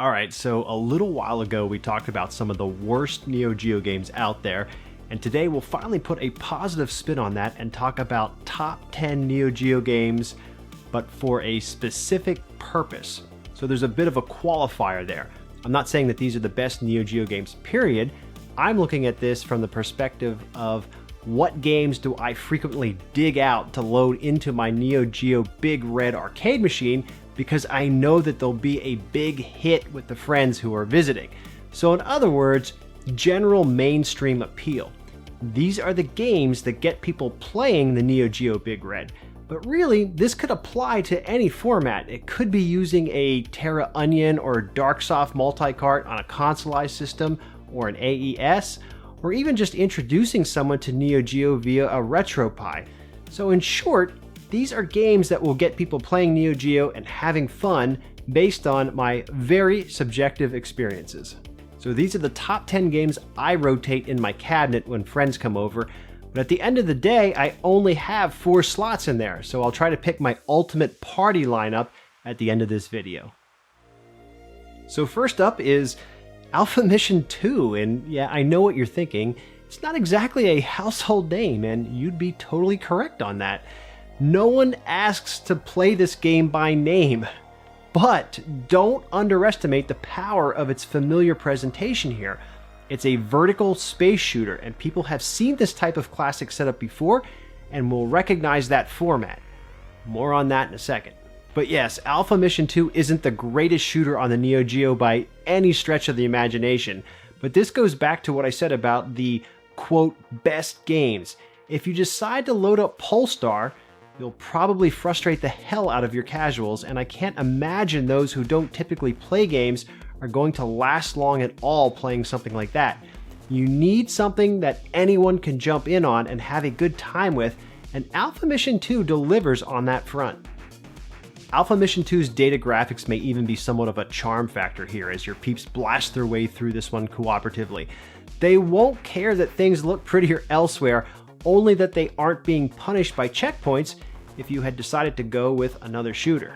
Alright, so a little while ago we talked about some of the worst Neo Geo games out there, and today we'll finally put a positive spin on that and talk about top 10 Neo Geo games, but for a specific purpose. So there's a bit of a qualifier there. I'm not saying that these are the best Neo Geo games, period. I'm looking at this from the perspective of what games do I frequently dig out to load into my Neo Geo Big Red arcade machine because I know that there'll be a big hit with the friends who are visiting. So in other words, general mainstream appeal. These are the games that get people playing the Neo Geo Big Red. But really, this could apply to any format. It could be using a Terra Onion or Darksoft multi-cart on a consoleized system or an AES, or even just introducing someone to Neo Geo via a RetroPie. So in short, these are games that will get people playing Neo Geo and having fun based on my very subjective experiences. So these are the top 10 games I rotate in my cabinet when friends come over, but at the end of the day, I only have 4 slots in there, so I'll try to pick my ultimate party lineup at the end of this video. So first up is Alpha Mission 2, and yeah, I know what you're thinking. It's not exactly a household name, and you'd be totally correct on that. No one asks to play this game by name, but don't underestimate the power of its familiar presentation here. It's a vertical space shooter, and people have seen this type of classic setup before and will recognize that format. More on that in a second. But yes, Alpha Mission 2 isn't the greatest shooter on the Neo Geo by any stretch of the imagination, but this goes back to what I said about the, quote, best games. If you decide to load up Polestar, you'll probably frustrate the hell out of your casuals, and I can't imagine those who don't typically play games are going to last long at all playing something like that. You need something that anyone can jump in on and have a good time with, and Alpha Mission 2 delivers on that front. Alpha Mission 2's data graphics may even be somewhat of a charm factor here as your peeps blast their way through this one cooperatively. They won't care that things look prettier elsewhere, only that they aren't being punished by checkpoints if you had decided to go with another shooter.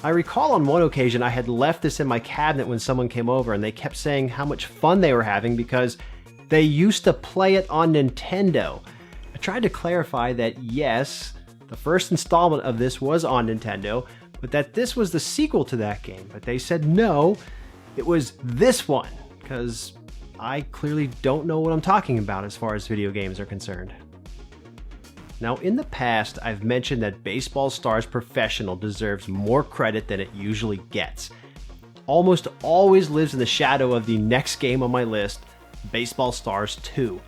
I recall on one occasion I had left this in my cabinet when someone came over and they kept saying how much fun they were having because they used to play it on Nintendo. I tried to clarify that yes, the first installment of this was on Nintendo, but that this was the sequel to that game. But they said no, it was this one, because I clearly don't know what I'm talking about as far as video games are concerned. Now, in the past, I've mentioned that Baseball Stars Professional deserves more credit than it usually gets. Almost always lives in the shadow of the next game on my list, Baseball Stars 2.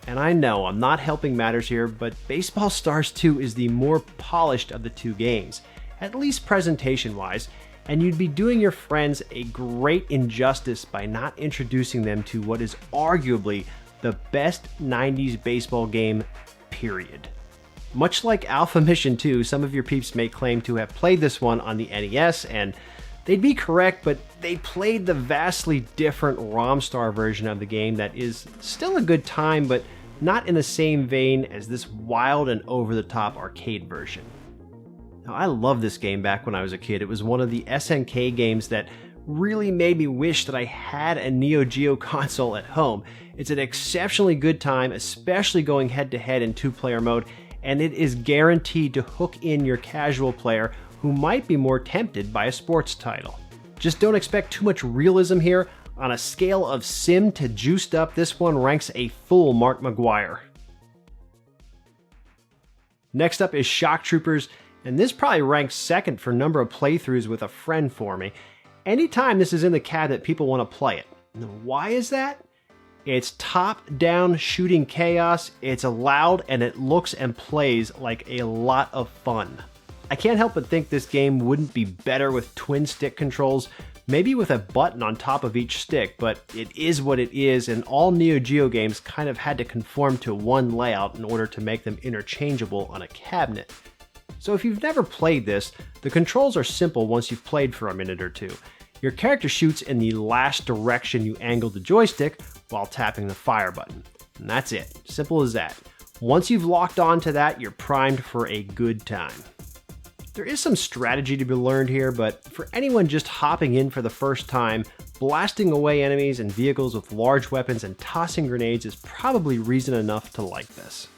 And I know I'm not helping matters here, but Baseball Stars 2 is the more polished of the two games, at least presentation-wise, and you'd be doing your friends a great injustice by not introducing them to what is arguably the best 90s baseball game, period. Much like Alpha Mission 2, some of your peeps may claim to have played this one on the NES, and they'd be correct, but they played the vastly different ROMstar version of the game that is still a good time, but not in the same vein as this wild and over-the-top arcade version. Now, I loved this game back when I was a kid. It was one of the SNK games that really made me wish that I had a Neo Geo console at home. It's an exceptionally good time, especially going head-to-head in 2-player mode, and it is guaranteed to hook in your casual player who might be more tempted by a sports title. Just don't expect too much realism here. On a scale of sim to juiced up, this one ranks a full Mark McGuire. Next up is Shock Troopers, and this probably ranks second for number of playthroughs with a friend for me. Anytime this is in the cabinet, people want to play it. Now, why is that? It's top-down shooting chaos, it's loud, and it looks and plays like a lot of fun. I can't help but think this game wouldn't be better with twin stick controls, maybe with a button on top of each stick, but it is what it is, and all Neo Geo games kind of had to conform to one layout in order to make them interchangeable on a cabinet. So if you've never played this, the controls are simple once you've played for a minute or two. Your character shoots in the last direction you angle the joystick while tapping the fire button. And that's it. Simple as that. Once you've locked on to that, you're primed for a good time. There is some strategy to be learned here, but for anyone just hopping in for the first time, blasting away enemies and vehicles with large weapons and tossing grenades is probably reason enough to like this.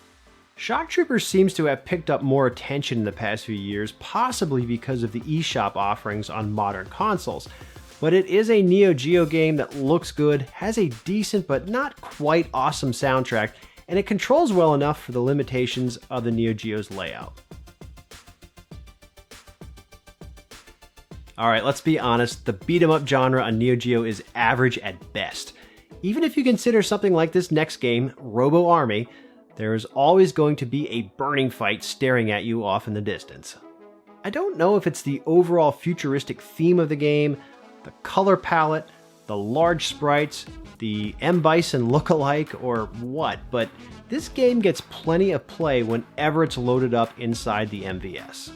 Shock Troopers seems to have picked up more attention in the past few years, possibly because of the eShop offerings on modern consoles. But it is a Neo Geo game that looks good, has a decent but not quite awesome soundtrack, and it controls well enough for the limitations of the Neo Geo's layout. Alright, let's be honest, the beat-em-up genre on Neo Geo is average at best. Even if you consider something like this next game, Robo Army, there is always going to be a burning fight staring at you off in the distance. I don't know if it's the overall futuristic theme of the game, the color palette, the large sprites, the M. Bison look-alike, or what, but this game gets plenty of play whenever it's loaded up inside the MVS.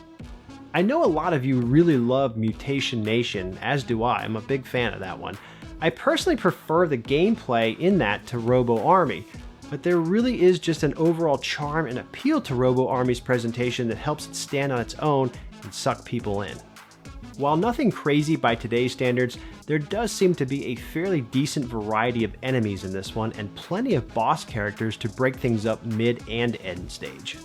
I know a lot of you really love Mutation Nation, as do I. I'm a big fan of that one. I personally prefer the gameplay in that to Robo Army, but there really is just an overall charm and appeal to Robo Army's presentation that helps it stand on its own and suck people in. While nothing crazy by today's standards, there does seem to be a fairly decent variety of enemies in this one and plenty of boss characters to break things up mid and end stage.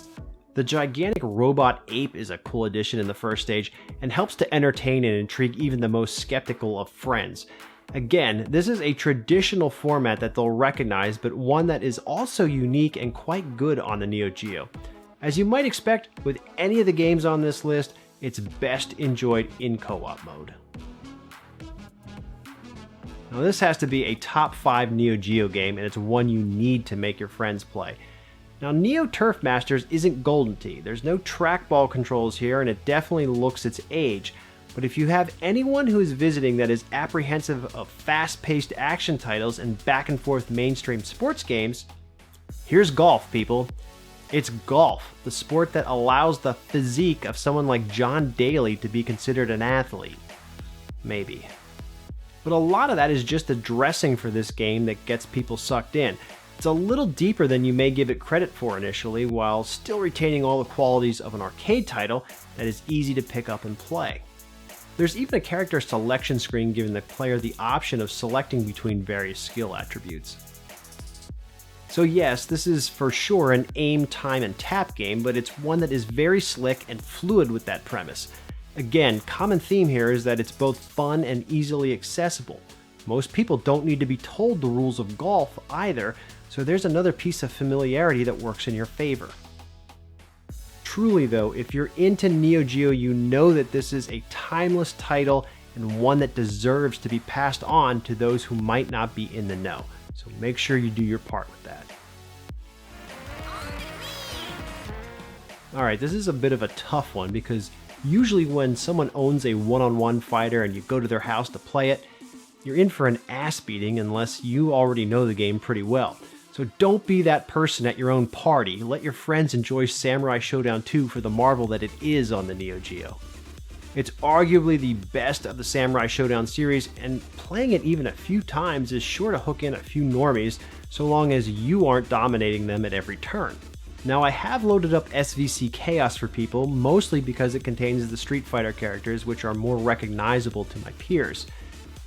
The gigantic robot ape is a cool addition in the first stage and helps to entertain and intrigue even the most skeptical of friends. Again, this is a traditional format that they'll recognize, but one that is also unique and quite good on the Neo Geo. As you might expect with any of the games on this list, it's best enjoyed in co-op mode. Now this has to be a top 5 Neo Geo game, and it's one you need to make your friends play. Now Neo Turf Masters isn't Golden Tee, there's no trackball controls here and it definitely looks its age, but if you have anyone who is visiting that is apprehensive of fast-paced action titles and back-and-forth mainstream sports games, here's golf, people. It's golf, the sport that allows the physique of someone like John Daly to be considered an athlete. Maybe. But a lot of that is just the dressing for this game that gets people sucked in. It's a little deeper than you may give it credit for initially, while still retaining all the qualities of an arcade title that is easy to pick up and play. There's even a character selection screen giving the player the option of selecting between various skill attributes. So yes, this is for sure an aim, time, and tap game, but it's one that is very slick and fluid with that premise. Again, common theme here is that it's both fun and easily accessible. Most people don't need to be told the rules of golf either, so there's another piece of familiarity that works in your favor. Truly though, if you're into Neo Geo, you know that this is a timeless title and one that deserves to be passed on to those who might not be in the know. So make sure you do your part with that. Alright, this is a bit of a tough one because usually when someone owns a one-on-one fighter and you go to their house to play it, you're in for an ass beating unless you already know the game pretty well. So don't be that person at your own party. Let your friends enjoy Samurai Showdown 2 for the marvel that it is on the Neo Geo. It's arguably the best of the Samurai Showdown series, and playing it even a few times is sure to hook in a few normies, so long as you aren't dominating them at every turn. Now I have loaded up SVC Chaos for people, mostly because it contains the Street Fighter characters which are more recognizable to my peers.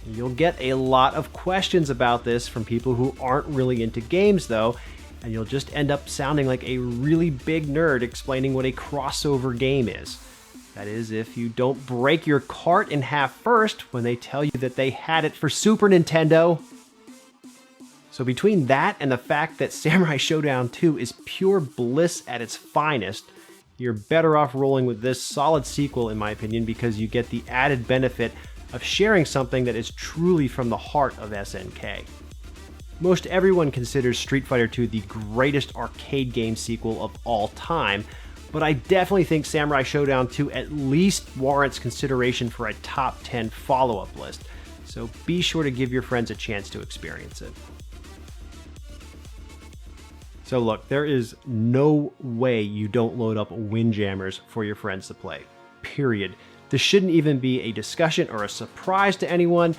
You'll get a lot of questions about this from people who aren't really into games though, and you'll just end up sounding like a really big nerd explaining what a crossover game is. That is, if you don't break your cart in half first when they tell you that they had it for Super Nintendo. So between that and the fact that Samurai Showdown 2 is pure bliss at its finest, you're better off rolling with this solid sequel in my opinion, because you get the added benefit of sharing something that is truly from the heart of SNK. Most everyone considers Street Fighter 2 the greatest arcade game sequel of all time, but I definitely think Samurai Showdown 2 at least warrants consideration for a top 10 follow-up list, so be sure to give your friends a chance to experience it. So look, there is no way you don't load up Windjammers for your friends to play, period. This shouldn't even be a discussion or a surprise to anyone.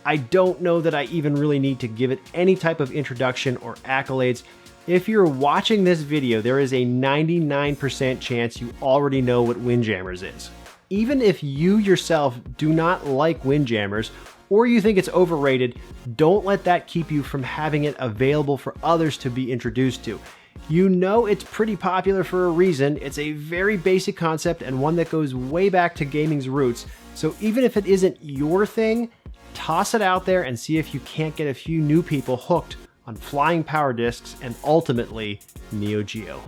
I don't know that I even really need to give it any type of introduction or accolades. If you're watching this video, there is a 99% chance you already know what Windjammers is. Even if you yourself do not like Windjammers, or you think it's overrated, don't let that keep you from having it available for others to be introduced to. You know it's pretty popular for a reason. It's a very basic concept and one that goes way back to gaming's roots. So even if it isn't your thing, toss it out there and see if you can't get a few new people hooked on flying power discs and ultimately Neo Geo.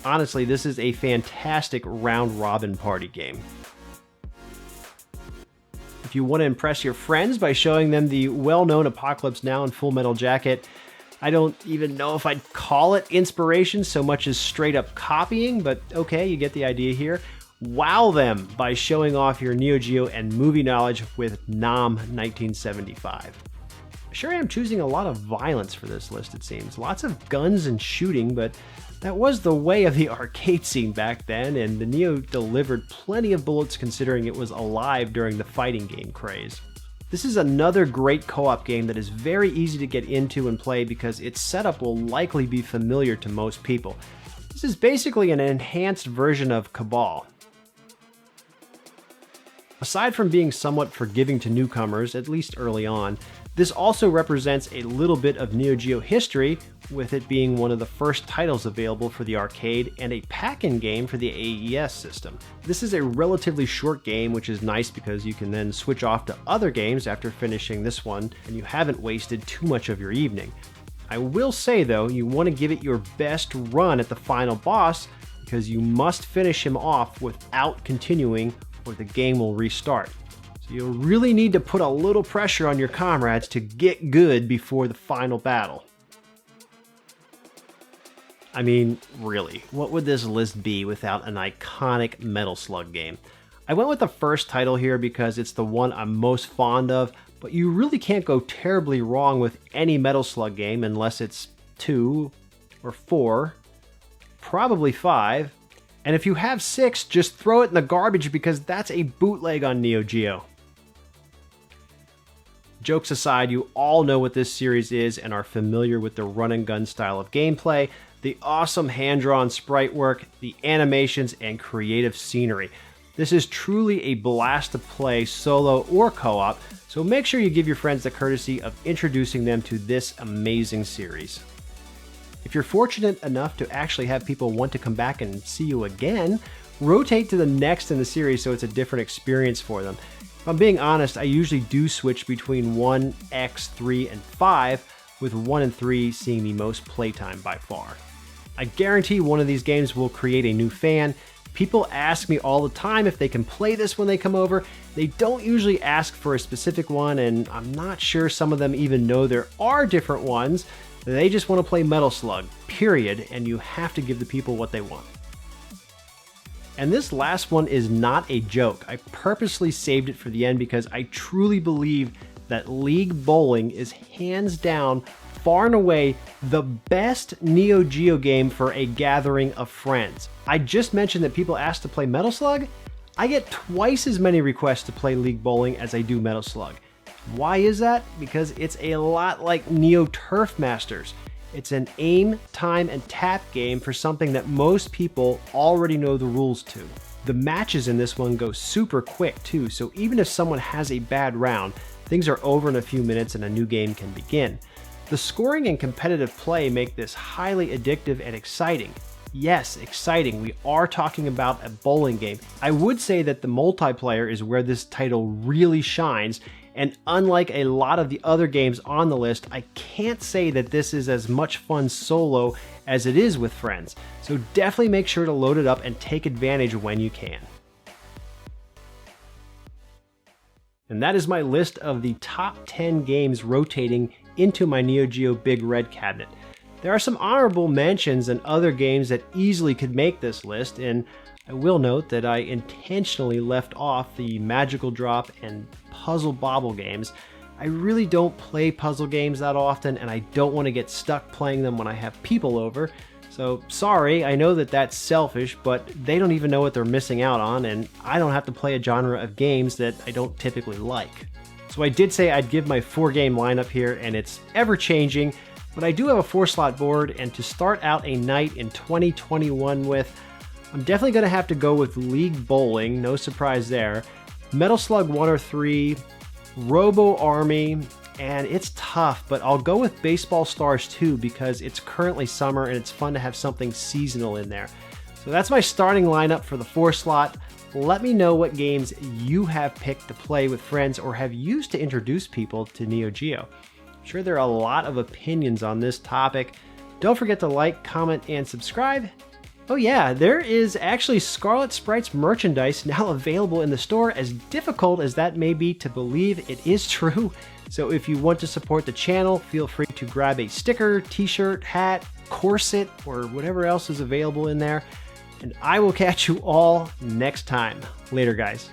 Honestly, this is a fantastic round-robin party game. If you want to impress your friends by showing them the well-known Apocalypse Now and Full Metal Jacket, I don't even know if I'd call it inspiration so much as straight up copying, but okay, you get the idea here. Wow them by showing off your Neo Geo and movie knowledge with NOM 1975. Sure, I am choosing a lot of violence for this list, it seems. Lots of guns and shooting, but that was the way of the arcade scene back then, and the Neo delivered plenty of bullets considering it was alive during the fighting game craze. This is another great co-op game that is very easy to get into and play because its setup will likely be familiar to most people. This is basically an enhanced version of Cabal. Aside from being somewhat forgiving to newcomers, at least early on, this also represents a little bit of Neo Geo history, with it being one of the first titles available for the arcade and a pack-in game for the AES system. This is a relatively short game, which is nice because you can then switch off to other games after finishing this one, and you haven't wasted too much of your evening. I will say though, you want to give it your best run at the final boss, because you must finish him off without continuing or the game will restart. So you'll really need to put a little pressure on your comrades to get good before the final battle. I mean, really, what would this list be without an iconic Metal Slug game? I went with the first title here because it's the one I'm most fond of, but you really can't go terribly wrong with any Metal Slug game unless it's 2 or 4, probably 5. And if you have 6, just throw it in the garbage because that's a bootleg on Neo Geo. Jokes aside, you all know what this series is and are familiar with the run and gun style of gameplay, the awesome hand-drawn sprite work, the animations, and creative scenery. This is truly a blast to play solo or co-op, so make sure you give your friends the courtesy of introducing them to this amazing series. If you're fortunate enough to actually have people want to come back and see you again, rotate to the next in the series so it's a different experience for them. If I'm being honest, I usually do switch between 1, X, 3, and 5, with 1 and 3 seeing the most playtime by far. I guarantee one of these games will create a new fan. People ask me all the time if they can play this when they come over. They don't usually ask for a specific one, and I'm not sure some of them even know there are different ones. They just want to play Metal Slug, period, and you have to give the people what they want. And this last one is not a joke. I purposely saved it for the end because I truly believe that League Bowling is hands down, far and away, the best Neo Geo game for a gathering of friends. I just mentioned that people ask to play Metal Slug. I get twice as many requests to play League Bowling as I do Metal Slug. Why is that? Because it's a lot like Neo Turf Masters. It's an aim, time, and tap game for something that most people already know the rules to. The matches in this one go super quick too, so even if someone has a bad round, things are over in a few minutes and a new game can begin. The scoring and competitive play make this highly addictive and exciting. Yes, exciting. We are talking about a bowling game. I would say that the multiplayer is where this title really shines, and unlike a lot of the other games on the list, I can't say that this is as much fun solo as it is with friends. So definitely make sure to load it up and take advantage when you can. And that is my list of the top 10 games rotating into my Neo Geo Big Red cabinet. There are some honorable mentions and other games that easily could make this list, and I will note that I intentionally left off the Magical Drop and Puzzle Bobble games. I really don't play puzzle games that often, and I don't want to get stuck playing them when I have people over. So sorry, I know that that's selfish, but they don't even know what they're missing out on, and I don't have to play a genre of games that I don't typically like. So I did say I'd give my 4-game lineup here, and it's ever-changing, but I do have a 4-slot board, and to start out a night in 2021 with, I'm definitely going to have to go with League Bowling, no surprise there. Metal Slug 103, Robo Army, and it's tough, but I'll go with Baseball Stars 2 because it's currently summer and it's fun to have something seasonal in there. So that's my starting lineup for the 4 slot. Let me know what games you have picked to play with friends or have used to introduce people to Neo Geo. I'm sure there are a lot of opinions on this topic. Don't forget to like, comment, and subscribe. Oh yeah, there is actually ScarletSprites merchandise now available in the store. As difficult as that may be to believe, it is true. So if you want to support the channel, feel free to grab a sticker, t-shirt, hat, corset, or whatever else is available in there. And I will catch you all next time. Later, guys.